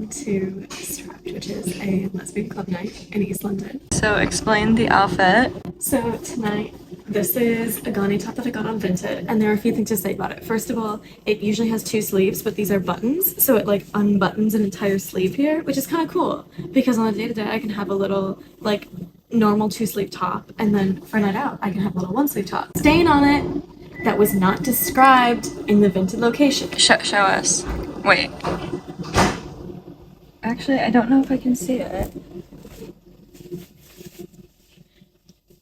going to Strapped, which is a lesbian club night in East London. So explain the outfit. So tonight, this is a Ghani top that I got on Vinted, and there are a few things to say about it. First of all, it usually has 2 sleeves, but these are buttons, so it like unbuttons an entire sleeve here, which is kind of cool, because on a day-to-day I can have a little like normal 2-sleeve top, and then for a night out I can have a little 1-sleeve top. Stain on it that was not described in the Vinted location. Show us. Wait. Actually, I don't know if I can see it.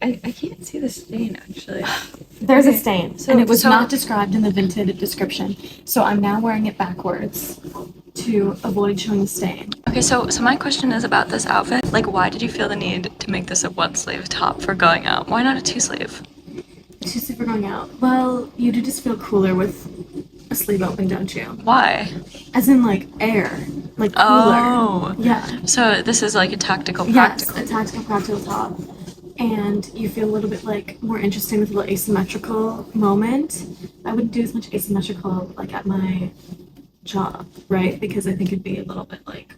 I can't see the stain, actually. There's Okay. a stain, So- and it was so- not described in the Vinted description, so I'm now wearing it backwards to avoid showing the stain. Okay, so my question is about this outfit. Like, why did you feel the need to make this a 1-sleeve top for going out? Why not a 2-sleeve? 2-sleeve for going out. Well, you do just feel cooler with a sleeve open, don't you? Why? As in, like, air. Like, cooler. Oh. Yeah. So this is like a tactical Yes, practical. a tactical practical top. And you feel a little bit, like, more interesting with a little asymmetrical moment. I wouldn't do as much asymmetrical, like, at my job, right? Because I think it'd be a little bit, like,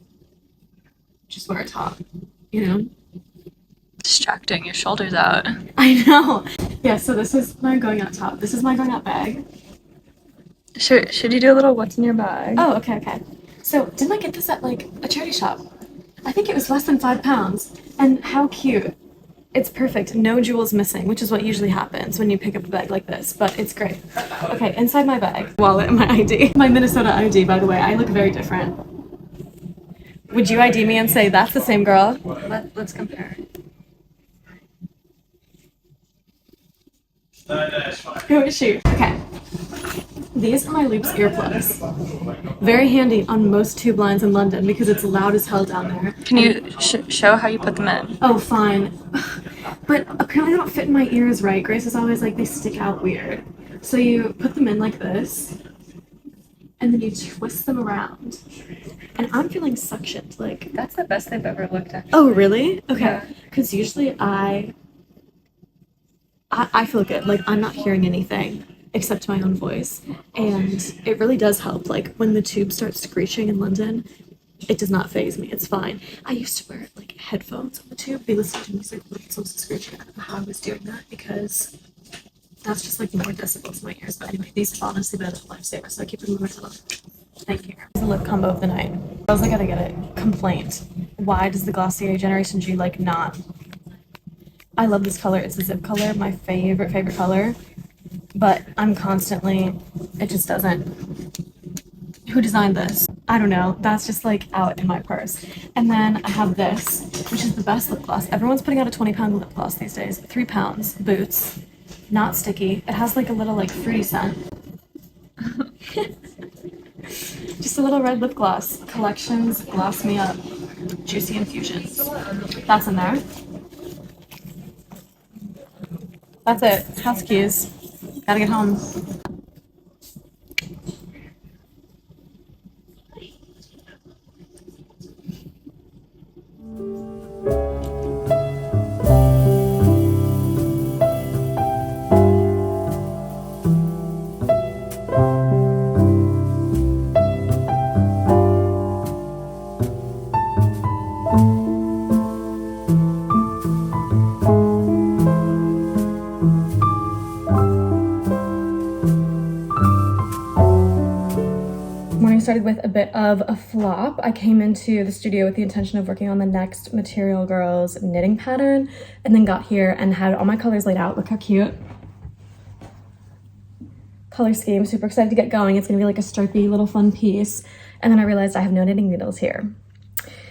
just wear a top, you know? Distracting, your shoulders out. I know. Yeah, so this is my going out top. This is my going out bag. Should you do a little what's in your bag? Oh, okay. So, didn't I get this at, like, a charity shop? I think it was less than £5. And how cute. It's perfect. No jewels missing, which is what usually happens when you pick up a bag like this, but it's great. Okay, inside my bag, wallet and my ID. My Minnesota ID, by the way. I look very different. Would you ID me and say, that's the same girl? Let's compare. Who is she? Okay. These are my Loops earplugs. Very handy on most tube lines in London because it's loud as hell down there. Can you show how you put them in? Oh, fine. But apparently they don't fit in my ears right. Grace is always like, they stick out weird. So you put them in like this, and then you twist them around. And I'm feeling suctioned, like... That's the best they've ever looked at. Oh, really? Okay. Yeah. Because usually I feel good. Like, I'm not hearing anything except my own voice. And it really does help. Like, when the tube starts screeching in London, it does not faze me. It's fine. I used to wear, like, headphones on the tube, be listening to music with it's also screeching. I don't know how I was doing that because that's just, like, more decibels in my ears. But anyway, these have honestly been a lifesaver, so I keep them in my phone. Thank you. It's the lip combo of the night. I was like, I gotta get it. Complaint. Why does the Glossier Generation G, like, not... I love this color. It's a zip color, my favorite color. But I'm constantly, it just doesn't. Who designed this? I don't know. That's just like out in my purse. And then I have this, which is the best lip gloss. Everyone's putting out a 20-pound lip gloss these days. 3 pounds, Boots, not sticky. It has like a little like fruity scent. Just a little red lip gloss. Collections Gloss Me Up. Juicy Infusions. That's in there. That's it. House keys. Gotta get home. Morning started with a bit of a flop. I came into the studio with the intention of working on the next Material Girls knitting pattern, and then got here and had all my colors laid out. Look how cute. Color scheme, super excited to get going. It's gonna be like a stripy little fun piece. And then I realized I have no knitting needles here.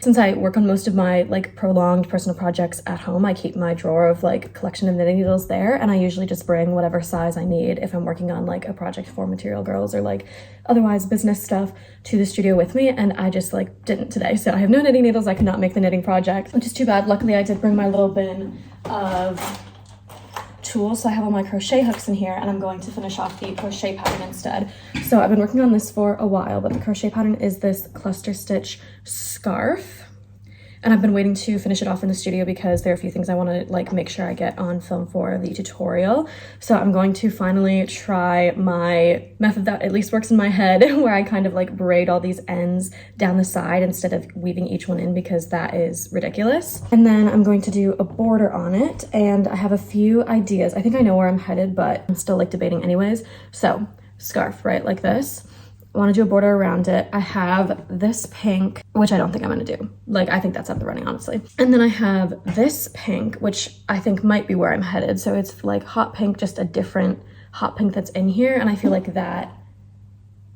Since I work on most of my like prolonged personal projects at home, I keep my drawer of like collection of knitting needles there, and I usually just bring whatever size I need if I'm working on like a project for Material Girls or like otherwise business stuff to the studio with me, and I just like didn't today. So I have no knitting needles. I could not make the knitting project, which is too bad. Luckily I did bring my little bin of tools, so I have all my crochet hooks in here, and I'm going to finish off the crochet pattern instead. So I've been working on this for a while, but the crochet pattern is this cluster stitch scarf. and I've been waiting to finish it off in the studio because there are a few things I want to like make sure I get on film for the tutorial. So I'm going to finally try my method that at least works in my head, where I kind of like braid all these ends down the side instead of weaving each one in, because that is ridiculous. And then I'm going to do a border on it, and I have a few ideas. I think I know where I'm headed, but I'm still like debating anyways. So scarf, right, like this. I want to do a border around it. I have this pink, which I don't think I'm going to do. Like, I think that's up the running, honestly. And then I have this pink, which I think might be where I'm headed. So it's like hot pink, just a different hot pink that's in here. And I feel like that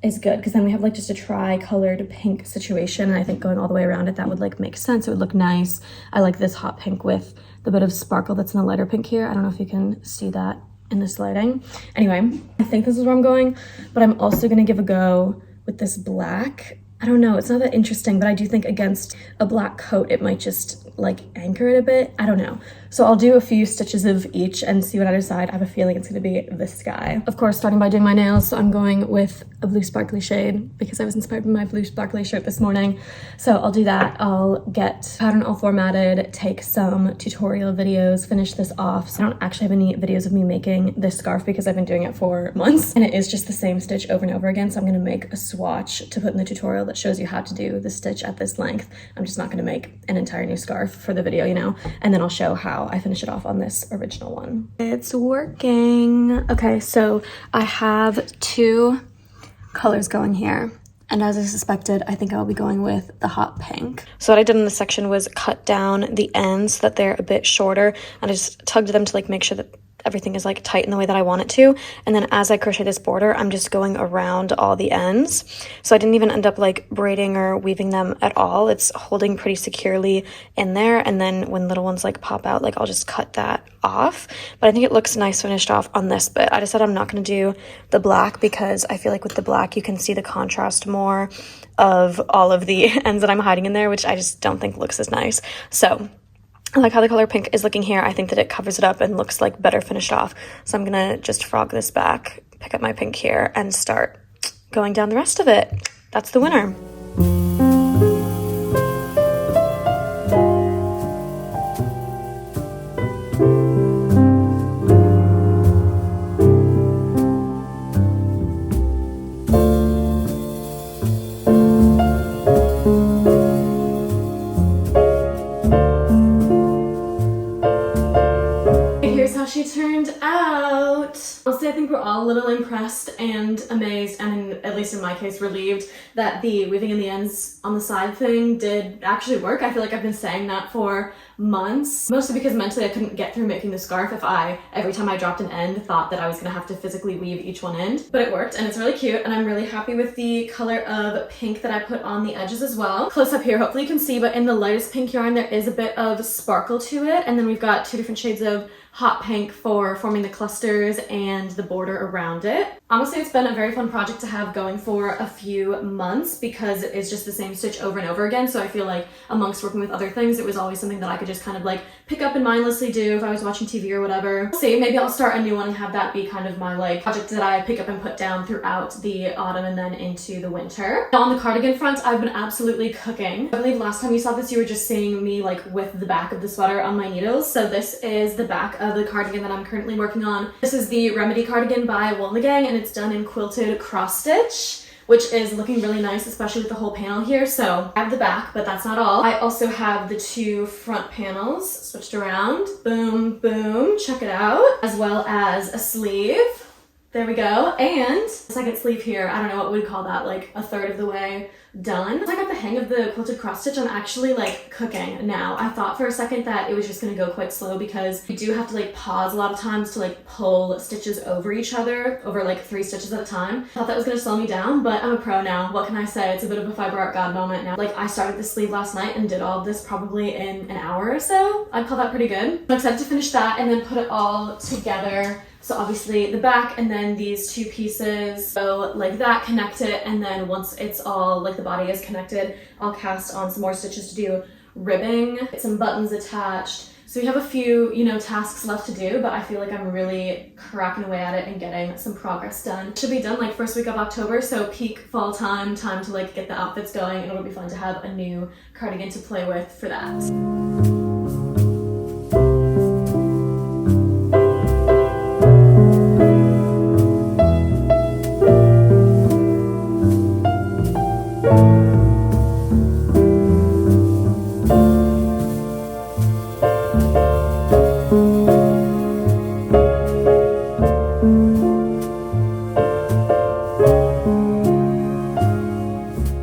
is good, because then we have like just a tri-colored pink situation. And I think going all the way around it, that would like make sense. It would look nice. I like this hot pink with the bit of sparkle that's in the lighter pink here. I don't know if you can see that in this lighting. Anyway, I think this is where I'm going, but I'm also gonna give a go with this black. I don't know, it's not that interesting, but I do think against a black coat, it might just like anchor it a bit. I don't know. So I'll do a few stitches of each and see what I decide. I have a feeling it's gonna be this guy. Of course, starting by doing my nails, so I'm going with a blue sparkly shade because I was inspired by my blue sparkly shirt this morning. So I'll do that. I'll get pattern all formatted, take some tutorial videos, finish this off. So I don't actually have any videos of me making this scarf because I've been doing it for months, and it is just the same stitch over and over again. So I'm gonna make a swatch to put in the tutorial that shows you how to do the stitch at this length. I'm just not gonna make an entire new scarf for the video, you know, and then I'll show how I finish it off on this original one. It's working. Okay, so I have two colors going here, and as I suspected, I think I'll be going with the hot pink. So what I did in this section was cut down the ends so that they're a bit shorter, and I just tugged them to like make sure that everything is like tight in the way that I want it to. And then as I crochet this border, I'm just going around all the ends. So I didn't even end up like braiding or weaving them at all. It's holding pretty securely in there. And then when little ones like pop out, like I'll just cut that off. But I think it looks nice finished off on this bit. I decided I'm not going to do the black because I feel like with the black, you can see the contrast more of all of the ends that I'm hiding in there, which I just don't think looks as nice. So I like how the color pink is looking here. I think that it covers it up and looks like better finished off. So I'm gonna just frog this back, pick up my pink here, and start going down the rest of it. That's the winner. She turned out. Honestly, I think we're all a little impressed and amazed, and at least in my case, relieved that the weaving in the ends on the side thing did actually work. I feel like I've been saying that for months, mostly because mentally I couldn't get through making the scarf if every time I dropped an end, thought that I was gonna have to physically weave each one in. But it worked, and it's really cute, and I'm really happy with the color of pink that I put on the edges as well. Close up here, hopefully you can see, but in the lightest pink yarn, there is a bit of sparkle to it, and then we've got two different shades of hot pink for forming the clusters and the border around it. Honestly, it's been a very fun project to have going for a few months because it's just the same stitch over and over again. So I feel like amongst working with other things, it was always something that I could just kind of like pick up and mindlessly do if I was watching TV or whatever. We'll see, maybe I'll start a new one and have that be kind of my like project that I pick up and put down throughout the autumn and then into the winter. Now on the cardigan front, I've been absolutely cooking. I believe last time you saw this, you were just seeing me like with the back of the sweater on my needles. So this is the back of the cardigan that I'm currently working on. This is the Remedy cardigan by Wool and the Gang, and it's done in quilted cross stitch, which is looking really nice, especially with the whole panel here. So I have the back, but that's not all. I also have the two front panels switched around. Boom, boom, check it out. As well as a sleeve. There we go. And the second sleeve here, I don't know what we'd call that, like a third of the way done. Once I got the hang of the quilted cross stitch, I'm actually like cooking now. I thought for a second that it was just gonna go quite slow because you do have to like pause a lot of times to like pull stitches over each other, over like 3 stitches at a time. I thought that was gonna slow me down, but I'm a pro now. What can I say? It's a bit of a fiber art god moment now. Like I started this sleeve last night and did all of this probably in an hour or so. I'd call that pretty good. I'm excited to finish that and then put it all together. So obviously the back and then these two pieces, so like that, connect it, and then once it's all, like the body is connected, I'll cast on some more stitches to do ribbing, get some buttons attached, So we have a few, you know, tasks left to do, but I feel like I'm really cracking away at it and getting some progress done. Should be done like first week of October, so peak fall time to like get the outfits going, and it'll be fun to have a new cardigan to play with for that.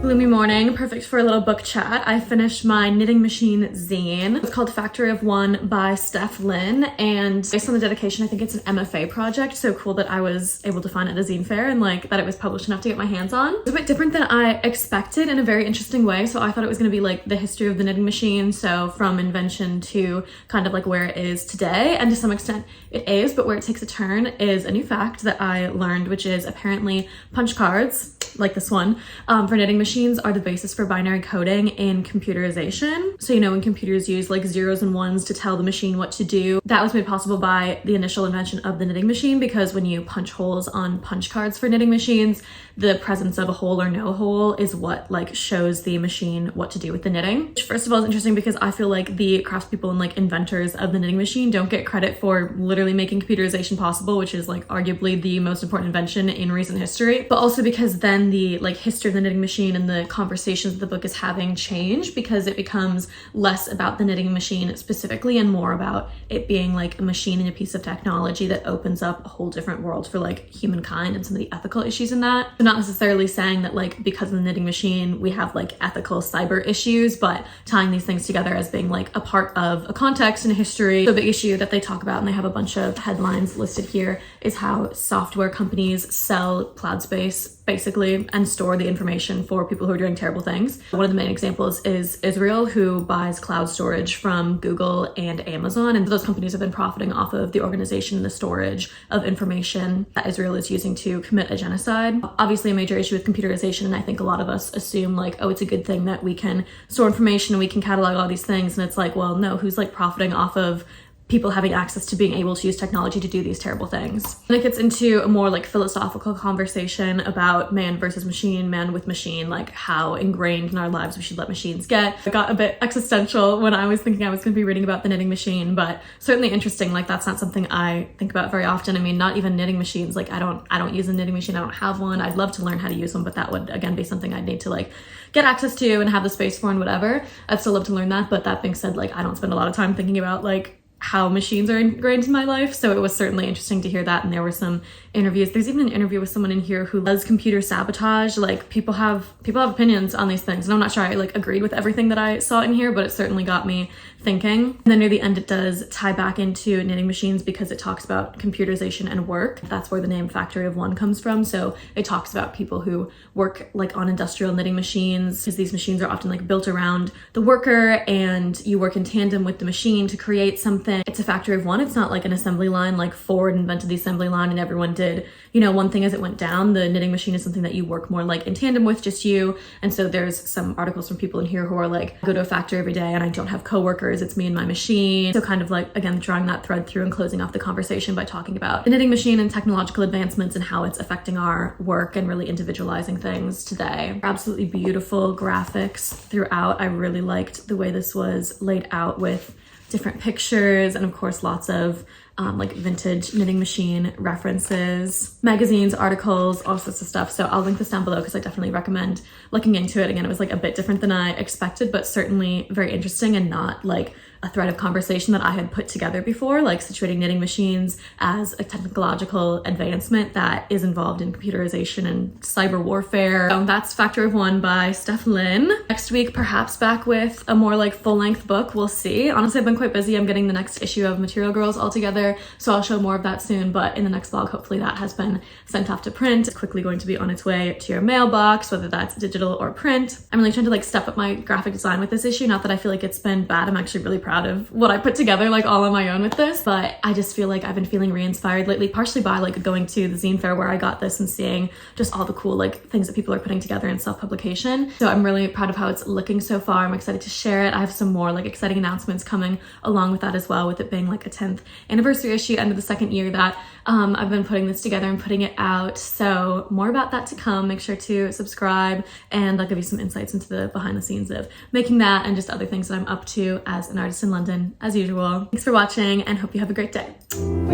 Gloomy morning, perfect for a little book chat. I finished my knitting machine zine. It's called Factory of One by Steph Lynn, and based on the dedication, I think it's an MFA project, so cool that I was able to find it at a zine fair and like that it was published enough to get my hands on. It's a bit different than I expected in a very interesting way, so I thought it was going to be like the history of the knitting machine, so from invention to kind of like where it is today, and to some extent it is, but where it takes a turn is a new fact that I learned, which is apparently punch cards, like this one, for knitting machines are the basis for binary coding in computerization. So, you know, when computers use like zeros and ones to tell the machine what to do, that was made possible by the initial invention of the knitting machine, because when you punch holes on punch cards for knitting machines, the presence of a hole or no hole is what like shows the machine what to do with the knitting. Which first of all is interesting because I feel like the craftspeople and like inventors of the knitting machine don't get credit for literally making computerization possible, which is like arguably the most important invention in recent history, but also because then the like history of the knitting machine and the conversations that the book is having change, because it becomes less about the knitting machine specifically and more about it being like a machine and a piece of technology that opens up a whole different world for like humankind and some of the ethical issues in that. So not necessarily saying that like because of the knitting machine we have like ethical cyber issues, but tying these things together as being like a part of a context and a history. So the issue that they talk about, and they have a bunch of headlines listed here, is how software companies sell cloud space basically and store the information for people who are doing terrible things. One of the main examples is Israel, who buys cloud storage from Google and Amazon, and those companies have been profiting off of the organization and the storage of information that Israel is using to commit a genocide. Obviously a major issue with computerization, and I think a lot of us assume like, oh, it's a good thing that we can store information and we can catalog all these things, and it's like, well, no, who's like profiting off of people having access to being able to use technology to do these terrible things? And it gets into a more like philosophical conversation about man versus machine, man with machine, like how ingrained in our lives we should let machines get. I got a bit existential when I was thinking I was going to be reading about the knitting machine, but certainly interesting. Like that's not something I think about very often. I mean, not even knitting machines. Like I don't use a knitting machine. I don't have one. I'd love to learn how to use one, but that would again be something I'd need to like get access to and have the space for and whatever. I'd still love to learn that. But that being said, like I don't spend a lot of time thinking about like how machines are ingrained in my life, so it was certainly interesting to hear that. And there were some interviews. There's even an interview with someone in here who does computer sabotage. Like people have opinions on these things, and I'm not sure I like agreed with everything that I saw in here, but it certainly got me thinking. And then near the end it does tie back into knitting machines because it talks about computerization and work. That's where the name Factory of One comes from. So it talks about people who work like on industrial knitting machines, because these machines are often like built around the worker and you work in tandem with the machine to create something. It's a factory of one. It's not like an assembly line, like Ford invented the assembly line and everyone did, you know, one thing as it went down. The knitting machine is something that you work more like in tandem with, just you. And so there's some articles from people in here who are like, I go to a factory every day and I don't have coworkers, it's me and my machine. So kind of like, again, drawing that thread through and closing off the conversation by talking about the knitting machine and technological advancements and how it's affecting our work and really individualizing things today. Absolutely beautiful graphics throughout. I really liked the way this was laid out with different pictures and of course lots of like vintage knitting machine references, magazines, articles, all sorts of stuff. So I'll link this down below because I definitely recommend looking into it. Again, it was like a bit different than I expected, but certainly very interesting and not like a thread of conversation that I had put together before, like situating knitting machines as a technological advancement that is involved in computerization and cyber warfare. So that's Factory of One by Steph Lynn. Next week, perhaps back with a more like full-length book, we'll see. Honestly, I've been quite busy. I'm getting the next issue of Material Girls all together together, so I'll show more of that soon, but in the next vlog, hopefully that has been sent off to print. It's quickly going to be on its way to your mailbox, whether that's digital or print. I'm really trying to like step up my graphic design with this issue. Not that I feel like it's been bad. I'm actually really proud of what I put together like all on my own with this, but I just feel like I've been feeling re-inspired lately, partially by like going to the zine fair where I got this and seeing just all the cool like things that people are putting together in self-publication. So I'm really proud of how it's looking so far. I'm excited to share it. I have some more like exciting announcements coming along with that as well, with it being like a 10th anniversary issue, end of the second year that I've been putting this together and putting it out. So more about that to come. Make sure to subscribe, and I'll give you some insights into the behind the scenes of making that and just other things that I'm up to as an artist in London as usual. Thanks for watching and hope you have a great day.